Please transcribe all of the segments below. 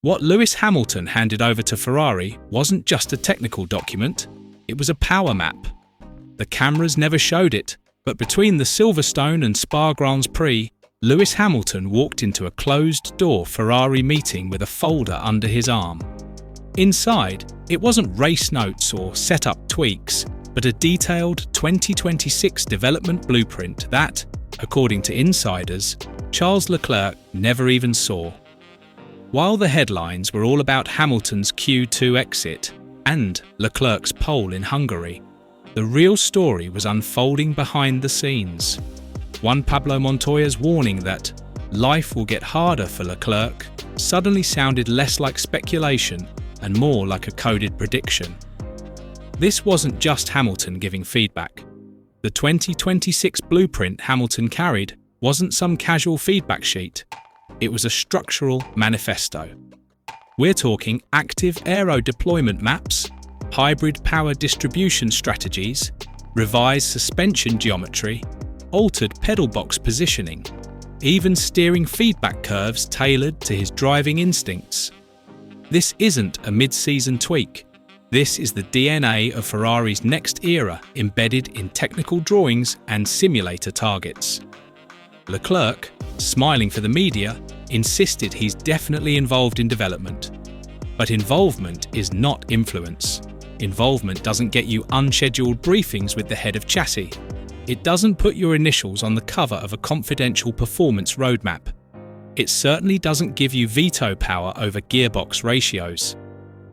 What Lewis Hamilton handed over to Ferrari wasn't just a technical document, it was a power map. The cameras never showed it, but between the Silverstone and Spa Grand Prix, Lewis Hamilton walked into a closed-door Ferrari meeting with a folder under his arm. Inside, it wasn't race notes or setup tweaks, but a detailed 2026 development blueprint that, according to insiders, Charles Leclerc never even saw. While the headlines were all about Hamilton's Q2 exit and Leclerc's pole in Hungary, the real story was unfolding behind the scenes. Juan Pablo Montoya's warning that life will get harder for Leclerc suddenly sounded less like speculation and more like a coded prediction. This wasn't just Hamilton giving feedback. The 2026 blueprint Hamilton carried wasn't some casual feedback sheet. It was a structural manifesto. We're talking active aero deployment maps, hybrid power distribution strategies, revised suspension geometry, altered pedal box positioning, even steering feedback curves tailored to his driving instincts. This isn't a mid-season tweak. This is the DNA of Ferrari's next era embedded in technical drawings and simulator targets. Leclerc, smiling for the media, insisted he's definitely involved in development. But involvement is not influence. Involvement doesn't get you unscheduled briefings with the head of chassis. It doesn't put your initials on the cover of a confidential performance roadmap. It certainly doesn't give you veto power over gearbox ratios.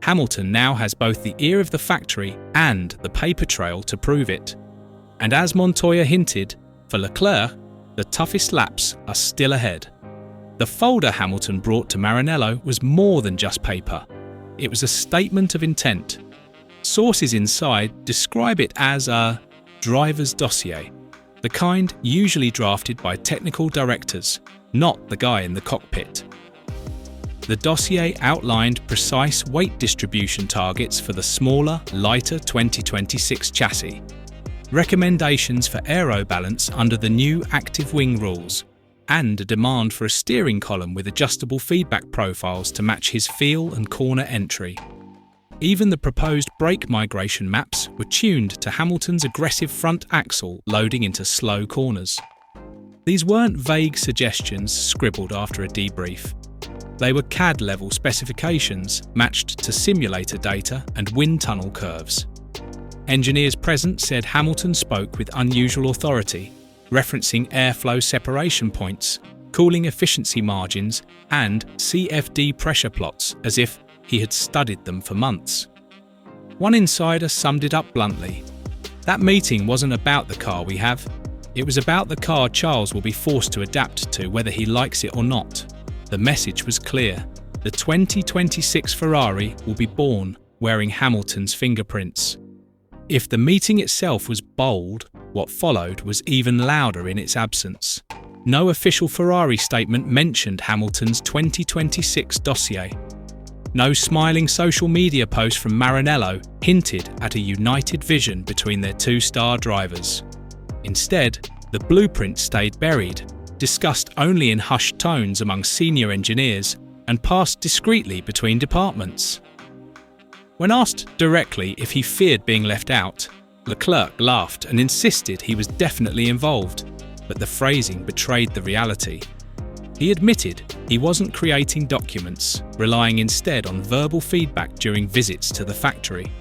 Hamilton now has both the ear of the factory and the paper trail to prove it. And as Montoya hinted, for Leclerc, the toughest laps are still ahead. The folder Hamilton brought to Maranello was more than just paper. It was a statement of intent. Sources inside describe it as a driver's dossier, the kind usually drafted by technical directors, not the guy in the cockpit. The dossier outlined precise weight distribution targets for the smaller, lighter 2026 chassis, recommendations for aero balance under the new active wing rules, and a demand for a steering column with adjustable feedback profiles to match his feel and corner entry. Even the proposed brake migration maps were tuned to Hamilton's aggressive front axle loading into slow corners. These weren't vague suggestions scribbled after a debrief. They were CAD-level specifications matched to simulator data and wind tunnel curves. Engineers present said Hamilton spoke with unusual authority, referencing airflow separation points, cooling efficiency margins, and CFD pressure plots as if he had studied them for months. One insider summed it up bluntly. That meeting wasn't about the car we have. It was about the car Charles will be forced to adapt to whether he likes it or not. The message was clear. The 2026 Ferrari will be born wearing Hamilton's fingerprints. If the meeting itself was bold, what followed was even louder in its absence. No official Ferrari statement mentioned Hamilton's 2026 dossier. No smiling social media post from Maranello hinted at a united vision between their two-star drivers. Instead, the blueprint stayed buried, discussed only in hushed tones among senior engineers, and passed discreetly between departments. When asked directly if he feared being left out, Leclerc laughed and insisted he was definitely involved, but the phrasing betrayed the reality. He admitted he wasn't creating documents, relying instead on verbal feedback during visits to the factory.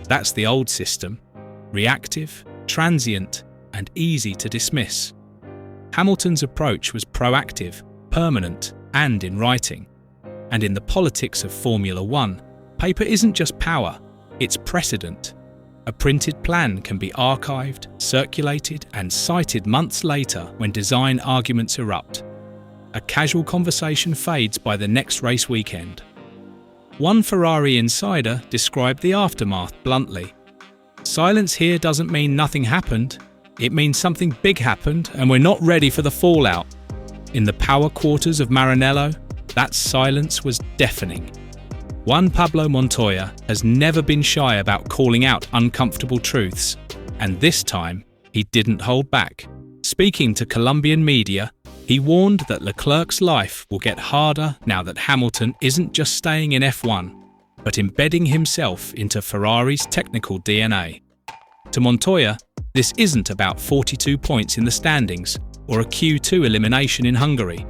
That's the old system, reactive, transient, and easy to dismiss. Hamilton's approach was proactive, permanent, and in writing. And in the politics of Formula One, paper isn't just power, it's precedent. A printed plan can be archived, circulated, and cited months later when design arguments erupt. A casual conversation fades by the next race weekend. One Ferrari insider described the aftermath bluntly. Silence here doesn't mean nothing happened. It means something big happened and we're not ready for the fallout. In the power quarters of Maranello, that silence was deafening. Juan Pablo Montoya has never been shy about calling out uncomfortable truths, and this time he didn't hold back. Speaking to Colombian media, He warned that Leclerc's life will get harder now that Hamilton isn't just staying in F1, but embedding himself into Ferrari's technical DNA. To Montoya, this isn't about 42 points in the standings or a Q2 elimination in Hungary.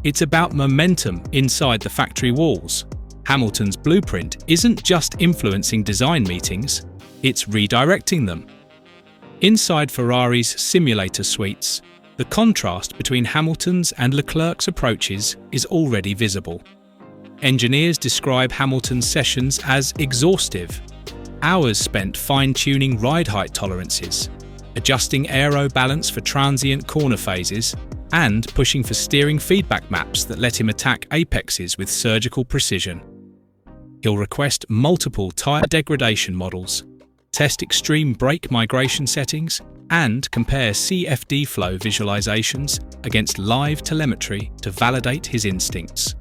It's about momentum inside the factory walls. Hamilton's blueprint isn't just influencing design meetings, it's redirecting them. Inside Ferrari's simulator suites, the contrast between Hamilton's and Leclerc's approaches is already visible. Engineers describe Hamilton's sessions as exhaustive. Hours spent fine-tuning ride height tolerances, adjusting aero balance for transient corner phases, and pushing for steering feedback maps that let him attack apexes with surgical precision. He'll request multiple tyre degradation models, test extreme brake migration settings, and compare CFD flow visualizations against live telemetry to validate his instincts.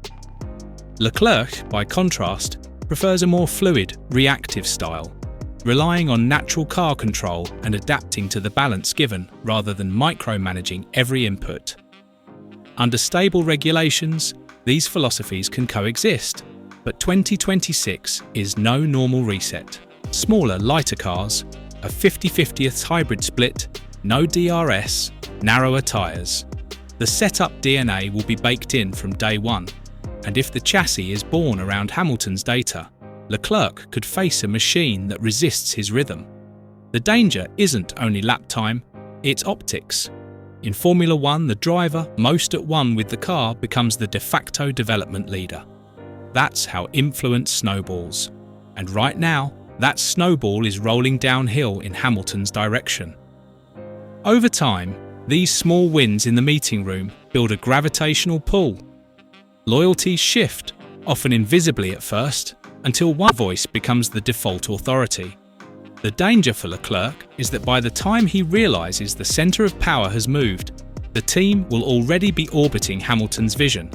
Leclerc, by contrast, prefers a more fluid, reactive style, relying on natural car control and adapting to the balance given rather than micromanaging every input. Under stable regulations, these philosophies can coexist, but 2026 is no normal reset. Smaller, lighter cars, a 50/50th hybrid split, no DRS, narrower tyres. The setup DNA will be baked in from day one, and if the chassis is born around Hamilton's data, Leclerc could face a machine that resists his rhythm. The danger isn't only lap time, it's optics. In Formula One, the driver most at one with the car becomes the de facto development leader. That's how influence snowballs. And right now, that snowball is rolling downhill in Hamilton's direction. Over time, these small wins in the meeting room build a gravitational pull. Loyalties shift, often invisibly at first, until one voice becomes the default authority. The danger for Leclerc is that by the time he realises the centre of power has moved, the team will already be orbiting Hamilton's vision,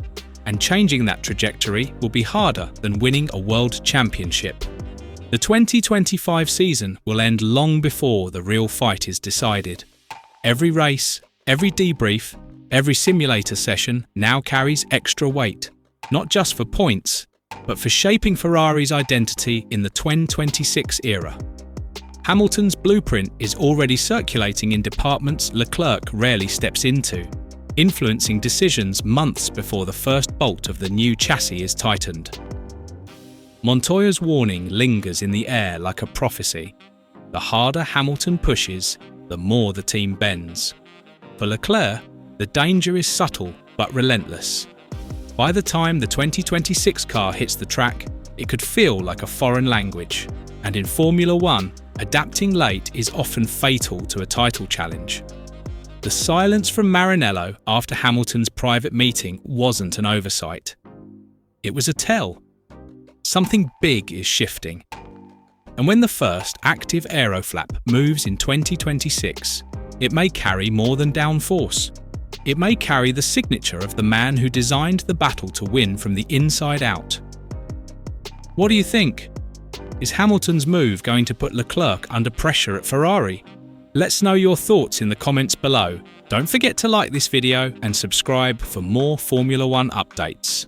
and changing that trajectory will be harder than winning a world championship. The 2025 season will end long before the real fight is decided. Every race, every debrief, every simulator session now carries extra weight, not just for points, but for shaping Ferrari's identity in the 2026 era. Hamilton's blueprint is already circulating in departments Leclerc rarely steps into, influencing decisions months before the first bolt of the new chassis is tightened. Montoya's warning lingers in the air like a prophecy. The harder Hamilton pushes, the more the team bends. For Leclerc, the danger is subtle but relentless. By the time the 2026 car hits the track, it could feel like a foreign language, and in Formula One, adapting late is often fatal to a title challenge. The silence from Maranello after Hamilton's private meeting wasn't an oversight. It was a tell. Something big is shifting. And when the first active aeroflap moves in 2026, it may carry more than downforce. It may carry the signature of the man who designed the battle to win from the inside out. What do you think? Is Hamilton's move going to put Leclerc under pressure at Ferrari? Let's know your thoughts in the comments below. Don't forget to like this video and subscribe for more Formula One updates.